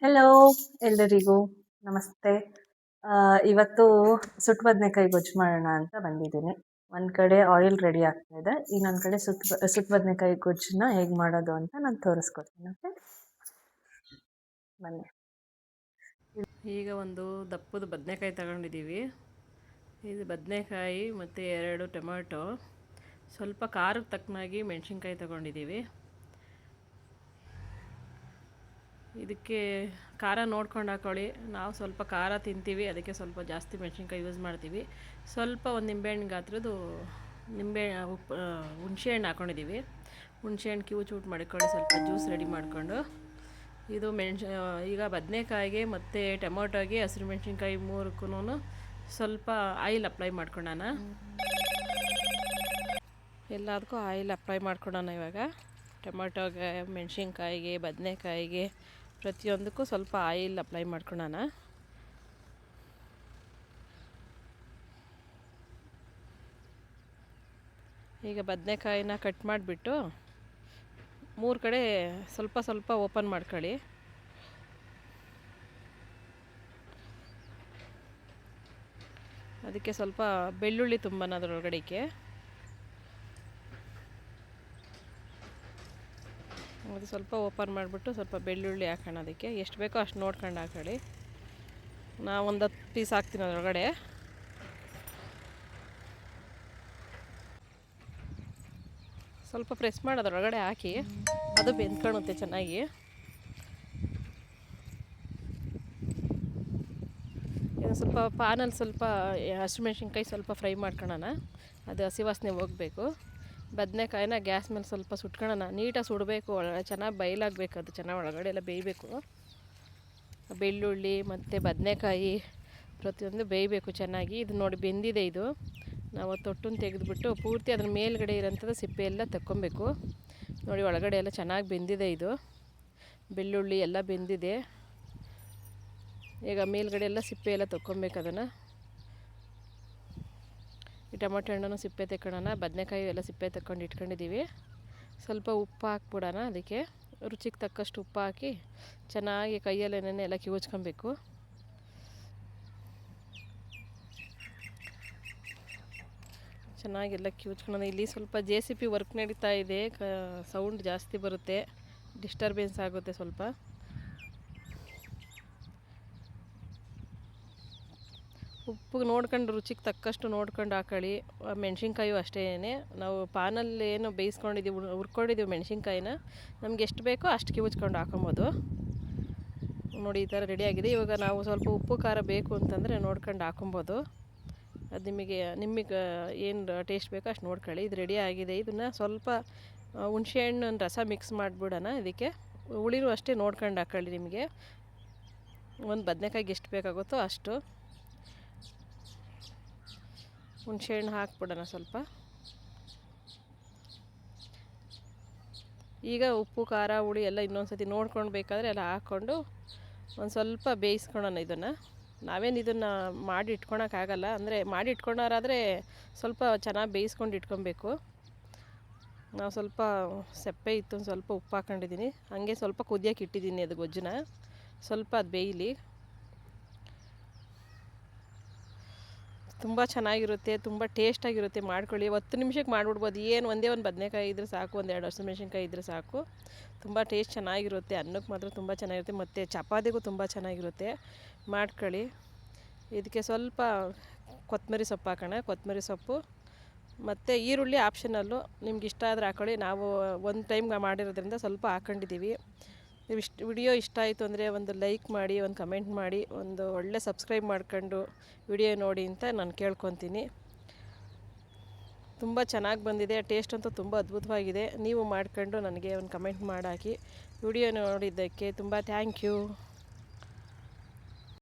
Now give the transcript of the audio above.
Hello ಎಲ್ಲರಿಗೂ ನಮಸ್ತೆ. ಇವತ್ತು ಸುಟ್ಟು ಬದನೆಕಾಯಿ ಗೊಜ್ಜು ಮಾಡೋಣ ಅಂತ ಬಂದಿದ್ದೀನಿ. ಒಂದು ಕಡೆ ಆಯಿಲ್ ರೆಡಿ ಆಗ್ತಾ ಇದೆ, ಇನ್ನೊಂದು ಕಡೆ ಸುಟ್ಟು ಬದನೆಕಾಯಿ ಗೊಜ್ಜನ್ನ ಹೇಗೆ ಮಾಡೋದು ಅಂತ ನಾನು ತೋರಿಸ್ಕೊಡ್ತೀನಿ. ಓಕೆ, ಬನ್ನಿ. ಈಗ ಒಂದು ದಪ್ಪದ ಬದನೆಕಾಯಿ ತಗೊಂಡಿದ್ದೀವಿ. ಇದು ಬದನೆಕಾಯಿ ಮತ್ತು 2 ಟೊಮೆಟೊ, ಸ್ವಲ್ಪ ಖಾರಕ್ಕೆ ತಕ್ಕನಾಗಿ ಮೆಣಸಿನ್ಕಾಯಿ ತಗೊಂಡಿದ್ದೀವಿ. ಇದಕ್ಕೆ ಖಾರ ನೋಡ್ಕೊಂಡು ಹಾಕೊಳ್ಳಿ. ನಾವು ಸ್ವಲ್ಪ ಖಾರ ತಿಂತೀವಿ, ಅದಕ್ಕೆ ಸ್ವಲ್ಪ ಜಾಸ್ತಿ ಮೆಣಸಿನ್ಕಾಯಿ ಯೂಸ್ ಮಾಡ್ತೀವಿ. ಸ್ವಲ್ಪ ಒಂದು ನಿಂಬೆಹಣ್ಣು ಗಾತ್ರದ್ದು ಹುಣಸೆಹಣ್ಣು ಹಾಕ್ಕೊಂಡಿದ್ದೀವಿ. ಹುಣಸೆಹಣ್ಣು ಕಿವುಚೂಟ್ ಮಾಡ್ಕೊಂಡು ಸ್ವಲ್ಪ ಜ್ಯೂಸ್ ರೆಡಿ ಮಾಡಿಕೊಂಡು, ಇದು ಈಗ ಬದನೆಕಾಯಿಗೆ ಮತ್ತು ಟೊಮೊಟೊಗೆ ಹಸಿರು ಮೆಣಸಿನ್ಕಾಯಿ ಮೂರಕ್ಕೂ ಸ್ವಲ್ಪ ಆಯಿಲ್ ಅಪ್ಲೈ ಮಾಡ್ಕೊಳ್ಳೋಣ. ಎಲ್ಲದಕ್ಕೂ ಆಯಿಲ್ ಅಪ್ಲೈ ಮಾಡ್ಕೊಳ್ಳೋಣ. ಇವಾಗ ಟೊಮೊಟೊಗೆ, ಮೆಣಸಿನ್ಕಾಯಿಗೆ, ಬದನೆಕಾಯಿಗೆ ಪ್ರತಿಯೊಂದಕ್ಕೂ ಸ್ವಲ್ಪ ಆಯಿಲ್ ಅಪ್ಲೈ ಮಾಡ್ಕೊಳ್ಳೋಣ. ಈಗ ಬದನೆಕಾಯಿನ ಕಟ್ ಮಾಡಿಬಿಟ್ಟು 3 ಕಡೆ ಸ್ವಲ್ಪ ಸ್ವಲ್ಪ ಓಪನ್ ಮಾಡ್ಕೊಳ್ಳಿ. ಅದಕ್ಕೆ ಸ್ವಲ್ಪ ಬೆಳ್ಳುಳ್ಳಿ ತುಂಬನ ಅದರೊಳಗಡೆಗೆ ಅದು ಸ್ವಲ್ಪ ಓಪನ್ ಮಾಡಿಬಿಟ್ಟು ಸ್ವಲ್ಪ ಬೆಳ್ಳುಳ್ಳಿ ಹಾಕೋಣ. ಅದಕ್ಕೆ ಎಷ್ಟು ಬೇಕೋ ಅಷ್ಟು ನೋಡ್ಕೊಂಡು ಹಾಕೊಳ್ಳಿ. ನಾವು ಒಂದು 10 ಪೀಸ್ ಹಾಕ್ತೀನಿ ಅದರೊಳಗಡೆ. ಸ್ವಲ್ಪ ಪ್ರೆಸ್ ಮಾಡಿ ಅದರೊಳಗಡೆ ಹಾಕಿ, ಅದು ಬೆಂದ್ಕೊಳ್ಳುತ್ತೆ ಚೆನ್ನಾಗಿ. ಸ್ವಲ್ಪ ಪಾನಲ್ಲಿ ಸ್ವಲ್ಪ ಹಸಿಮೆಣ್ಸಿನ್ಕಾಯಿ ಸ್ವಲ್ಪ ಫ್ರೈ ಮಾಡ್ಕೊಳ್ಳೋಣ, ಅದು ಹಸಿ ವಾಸನೆ ಹೋಗಬೇಕು. ಬದನೆಕಾಯಿನ ಗ್ಯಾಸ್ ಮೇಲೆ ಸ್ವಲ್ಪ ಸುಟ್ಕೊಳ್ಳೋಣ, ನೀಟಾಗಿ ಸುಡಬೇಕು, ಚೆನ್ನಾಗಿ ಬಯಲಾಗಬೇಕು, ಅದು ಚೆನ್ನಾಗಿ ಒಳಗಡೆ ಎಲ್ಲ ಬೇಯಬೇಕು. ಬೆಳ್ಳುಳ್ಳಿ ಮತ್ತು ಬದನೆಕಾಯಿ ಪ್ರತಿಯೊಂದು ಬೇಯಬೇಕು ಚೆನ್ನಾಗಿ. ಇದು ನೋಡಿ ಬೆಂದಿದೆ. ಇದು ನಾವು ತೊಟ್ಟನ್ನು ತೆಗೆದುಬಿಟ್ಟು ಪೂರ್ತಿ ಅದ್ರ ಮೇಲ್ಗಡೆ ಇರೋಂಥದ್ದು ಸಿಪ್ಪೆ ಎಲ್ಲ ತಕ್ಕೊಬೇಕು. ನೋಡಿ ಒಳಗಡೆ ಎಲ್ಲ ಚೆನ್ನಾಗಿ ಬೆಂದಿದೆ. ಇದು ಬೆಳ್ಳುಳ್ಳಿ ಎಲ್ಲ ಬೆಂದಿದೆ. ಈಗ ಮೇಲ್ಗಡೆ ಎಲ್ಲ ಸಿಪ್ಪೆ ಎಲ್ಲ ತಕ್ಕೊಬೇಕು ಅದನ್ನು. ಈ ಟೊಮೊಟೊ ಹಣ್ಣನ್ನು ಸಿಪ್ಪೆ ತಕ್ಕೊಳ್ಳೋಣ, ಬದನೆಕಾಯಿ ಎಲ್ಲ ಸಿಪ್ಪೆ ತಕ್ಕೊಂಡು ಇಟ್ಕೊಂಡಿದ್ದೀವಿ. ಸ್ವಲ್ಪ ಉಪ್ಪು ಹಾಕ್ಬಿಡೋಣ, ಅದಕ್ಕೆ ರುಚಿಗೆ ತಕ್ಕಷ್ಟು ಉಪ್ಪು ಹಾಕಿ ಚೆನ್ನಾಗಿ ಕೈಯಲ್ಲೇನೆ ಎಲ್ಲ ಕಿವುಚ್ಕೊಬೇಕು. ಚೆನ್ನಾಗೆಲ್ಲ ಕಿವುಚ್ಕೊಳ್ಳೋಣ. ಇಲ್ಲಿ ಸ್ವಲ್ಪ JCB ವರ್ಕ್ ನಡೀತಾ ಇದೆ, ಸೌಂಡ್ ಜಾಸ್ತಿ ಬರುತ್ತೆ, ಡಿಸ್ಟರ್ಬೆನ್ಸ್ ಆಗುತ್ತೆ ಸ್ವಲ್ಪ. ಉಪ್ಪು ನೋಡ್ಕೊಂಡು ರುಚಿಗೆ ತಕ್ಕಷ್ಟು ನೋಡ್ಕೊಂಡು ಹಾಕೊಳ್ಳಿ. ಮೆಣಸಿನ್ಕಾಯು ಅಷ್ಟೇ, ನಾವು ಪಾನಲ್ಲಿ ಏನು ಬೇಯಿಸ್ಕೊಂಡಿದ್ದೀವಿ, ಹುರ್ಕೊಂಡಿದ್ದೀವಿ ಮೆಣಸಿನ್ಕಾಯಿನ, ನಮ್ಗೆ ಎಷ್ಟು ಬೇಕೋ ಅಷ್ಟು ಕಿವುಚ್ಕೊಂಡು ಹಾಕೊಬೋದು. ನೋಡಿ ಈ ಥರ ರೆಡಿಯಾಗಿದೆ. ಇವಾಗ ನಾವು ಸ್ವಲ್ಪ ಉಪ್ಪು ಖಾರ ಬೇಕು ಅಂತಂದರೆ ನೋಡ್ಕೊಂಡು ಹಾಕೊಬೋದು. ಅದು ನಿಮಗೆ ಏನು ಟೇಸ್ಟ್ ಬೇಕೋ ಅಷ್ಟು ನೋಡ್ಕೊಳ್ಳಿ. ಇದು ರೆಡಿ ಆಗಿದೆ. ಇದನ್ನು ಸ್ವಲ್ಪ ಹುಣಸೆಹಣ್ಣು ರಸ ಮಿಕ್ಸ್ ಮಾಡಿಬಿಡೋಣ. ಇದಕ್ಕೆ ಹುಳಿನೂ ಅಷ್ಟೇ ನೋಡ್ಕೊಂಡು ಹಾಕೊಳ್ಳಿ. ನಿಮಗೆ ಒಂದು ಬದನೆಕಾಯಿಗೆ ಎಷ್ಟು ಬೇಕಾಗುತ್ತೋ ಅಷ್ಟು ಹುಣಸೆಹಣ್ಣು ಹಾಕ್ಬಿಡೋಣ ಸ್ವಲ್ಪ. ಈಗ ಉಪ್ಪು ಖಾರ ಹುಳಿ ಎಲ್ಲ ಇನ್ನೊಂದು ಸತಿ ನೋಡ್ಕೊಂಡು ಬೇಕಾದರೆ ಎಲ್ಲ ಹಾಕ್ಕೊಂಡು ಒಂದು ಸ್ವಲ್ಪ ಬೇಯಿಸ್ಕೊಳ್ಳೋಣ. ನಾವೇನು ಇದನ್ನು ಮಾಡಿ ಇಟ್ಕೊಳಕ್ಕಾಗಲ್ಲ, ಅಂದರೆ ಮಾಡಿ ಇಟ್ಕೊಂಡಾರಾದರೆ ಸ್ವಲ್ಪ ಚೆನ್ನಾಗಿ ಬೇಯಿಸ್ಕೊಂಡು ಇಟ್ಕೊಬೇಕು. ನಾವು ಸ್ವಲ್ಪ ಸಪ್ಪೆ ಇತ್ತು, ಸ್ವಲ್ಪ ಉಪ್ಪು ಹಾಕ್ಕೊಂಡಿದ್ದೀನಿ, ಹಾಗೆ ಸ್ವಲ್ಪ ಕುದಿಯೋಕೆ ಇಟ್ಟಿದ್ದೀನಿ ಅದು ಗೊಜ್ಜನ್ನ. ಸ್ವಲ್ಪ ಅದು ಬೇಯಲಿ. ತುಂಬ ಚೆನ್ನಾಗಿರುತ್ತೆ, ತುಂಬ ಟೇಸ್ಟಾಗಿರುತ್ತೆ. ಮಾಡ್ಕೊಳ್ಳಿ, 10 ನಿಮಿಷಕ್ಕೆ ಮಾಡಿಬಿಡ್ಬೋದು. ಏನು ಒಂದೇ ಒಂದು ಬದನೆಕಾಯಿ ಇದ್ದರೆ ಸಾಕು, 1-2 ಹಸಿಮೆಣ್ಸಿನ್ಕಾಯಿ ಇದ್ದರೆ ಸಾಕು. ತುಂಬ ಟೇಸ್ಟ್ ಚೆನ್ನಾಗಿರುತ್ತೆ. ಅನ್ನಕ್ಕೆ ಮಾತ್ರ ತುಂಬ ಚೆನ್ನಾಗಿರುತ್ತೆ, ಮತ್ತು ಚಪಾತಿಗೂ ತುಂಬ ಚೆನ್ನಾಗಿರುತ್ತೆ. ಮಾಡ್ಕೊಳ್ಳಿ. ಇದಕ್ಕೆ ಸ್ವಲ್ಪ ಕೊತ್ತಂಬರಿ ಸೊಪ್ಪು ಹಾಕೋಣ. ಕೊತ್ತಂಬರಿ ಸೊಪ್ಪು ಮತ್ತು ಈರುಳ್ಳಿ ಆಪ್ಷನಲ್ಲು, ನಿಮ್ಗೆ ಇಷ್ಟ ಆದರೆ ಹಾಕೊಳ್ಳಿ. ನಾವು ಒಂದು ಟೈಮ್ ಮಾಡಿರೋದ್ರಿಂದ ಸ್ವಲ್ಪ ಹಾಕ್ಕೊಂಡಿದ್ದೀವಿ. ವಿಡಿಯೋ ಇಷ್ಟ ಆಯಿತು ಅಂದರೆ ಒಂದು ಲೈಕ್ ಮಾಡಿ, ಒಂದು ಕಮೆಂಟ್ ಮಾಡಿ, ಒಂದು ಒಳ್ಳೆ ಸಬ್ಸ್ಕ್ರೈಬ್ ಮಾಡ್ಕೊಂಡು ವಿಡಿಯೋ ನೋಡಿ ಅಂತ ನಾನು ಕೇಳ್ಕೊತೀನಿ. ತುಂಬ ಚೆನ್ನಾಗಿ ಬಂದಿದೆ, ಟೇಸ್ಟ್ ಅಂತೂ ತುಂಬ ಅದ್ಭುತವಾಗಿದೆ. ನೀವು ಮಾಡ್ಕೊಂಡು ನನಗೆ ಒಂದು ಕಮೆಂಟ್ ಮಾಡಾಕಿ. ವಿಡಿಯೋ ನೋಡಿದ್ದಕ್ಕೆ ತುಂಬ ಥ್ಯಾಂಕ್ ಯು.